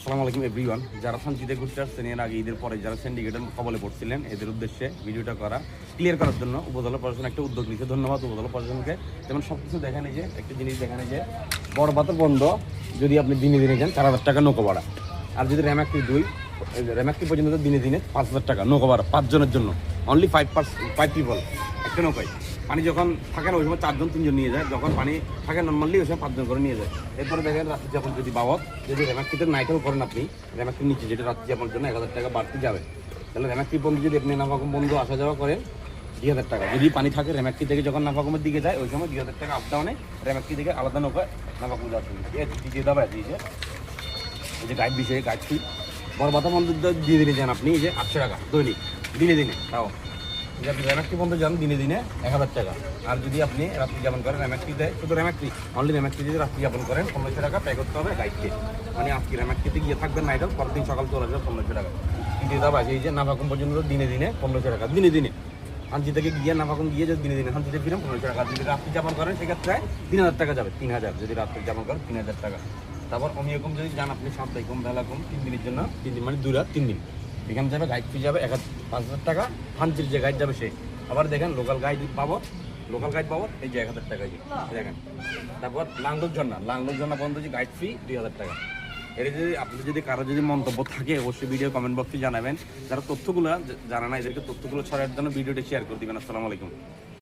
আসসালামু আলাইকুম এভরিওয়ান। যারা শান্তিতে ঘুরতে আসছেন এর আগে ঈদের পরে যারা সিন্ডিকেটের কবলে পড়ছিলেন এদের উদ্দেশ্যে ভিডিওটা ক্লিয়ার করার জন্য উপজেলা প্রশাসন একটা উদ্যোগ নিচ্ছে। ধন্যবাদ উপজেলা প্রশাসনকে। যেমন সব কিছু দেখানে যে একটা জিনিস দেখানে যে বড় বাতর বন্ধ যদি আপনি দিনে দিনে যান 4,000 টাকা নৌকা ভাড়া, আর যদি র্যামাক্রি 2 র্যামাক্রি পর্যন্ত দিনে দিনে 5,000 টাকা নৌকা ভাড়া 5 জনের জন্য, অনলি 5 পিপল একটা নৌকায়। পানি যখন থাকে না ওই সময় 4 জন 3 জন নিয়ে যায়, যখন পানি থাকে নর্মালি ওই সময় 5 জন করে নিয়ে যায়। এরপরে দেখেন রাত্রি যাপন যদি বাবদ যদি র্যামাক্রিতে নাইটেও করেন আপনি র্যামাক্রির নিচে যেটা রাত্রি যাপনের জন্য 1,000 টাকা বাড়তি যাবে। তাহলে র্যামাক্রি বন্ধু যদি আপনি নাফাকুম বন্ধু আসা যাওয়া করেন 2,000 টাকা। যদি পানি থাকে র্যামাক্রি থেকে যখন নাফাকুমের দিকে যায় ওই সময় 2,000 টাকা আপ ডাউনে র্যামাক্রি থেকে আলাদা নৌকায় নাফাকুম যাচ্ছে। দিয়ে দেওয়া দিয়েছে এই যে গাইড বিষয়ে গাইড ফি বড় বাতা বন্ধু দিয়ে দিনে যান আপনি এই যে 800 টাকা দৈনিক দিনে দিনে। তাও যদি আপনি র্যামাক্রি বন্ধ যান দিনে দিনে 1,000 টাকা। আর যদি আপনি রাত্রি যাপন করেন র্যামাক্রিতে শুধু র্যামাক্রি অনলি র্যামাক্রি যদি রাত্রি যাপন করেন 1500 টাকা পে করতে হবে গাইডকে। মানে আজকে র্যামাক্রিতে গিয়ে থাকবেন নাইটাল, পরের দিন সকাল চলে আসবে 1500 টাকা দিয়ে দেওয়া আছে। এই যে নাফাকুম পর্যন্ত দিনে দিনে 1500 টাকা দিনে দিনে। হাঞ্চি থেকে গিয়ে নাফাকুম গিয়ে যদি দিনে দিনে হাঞ্চিতে ফিরেন 1500 টাকা। যদি রাত্রি যাপন করেন সেক্ষেত্রে 3,000 টাকা যাবে, 3,000 যদি রাত্রি যাপন করেন 3,000 টাকা। তারপর অমিয়কম যদি যান আপনি সাপ্তাহিকম বেলাকম 3 দিনের জন্য 3 দিন মানে 2 রাত 3 দিন এখানে যাবে গাইড ফি যাবে 5,000 টাকা। হাঞ্চির যে গাইড যাবে সে আবার দেখেন লোকাল গাইড পাবো এই যে 1,000 টাকা দেখেন। তারপর লাংলোক ঝর্ণা পর্যন্ত যে গাইড ফি 2,000 টাকা। এর যদি আপনি যদি কারো যদি মন্তব্য থাকে অবশ্যই ভিডিও কমেন্ট বক্সে জানাবেন। যারা তথ্যগুলো জানা না এদেরকে তথ্যগুলো ছড়ার জন্য ভিডিওটি শেয়ার করে দিবেন। আসসালামু আলাইকুম।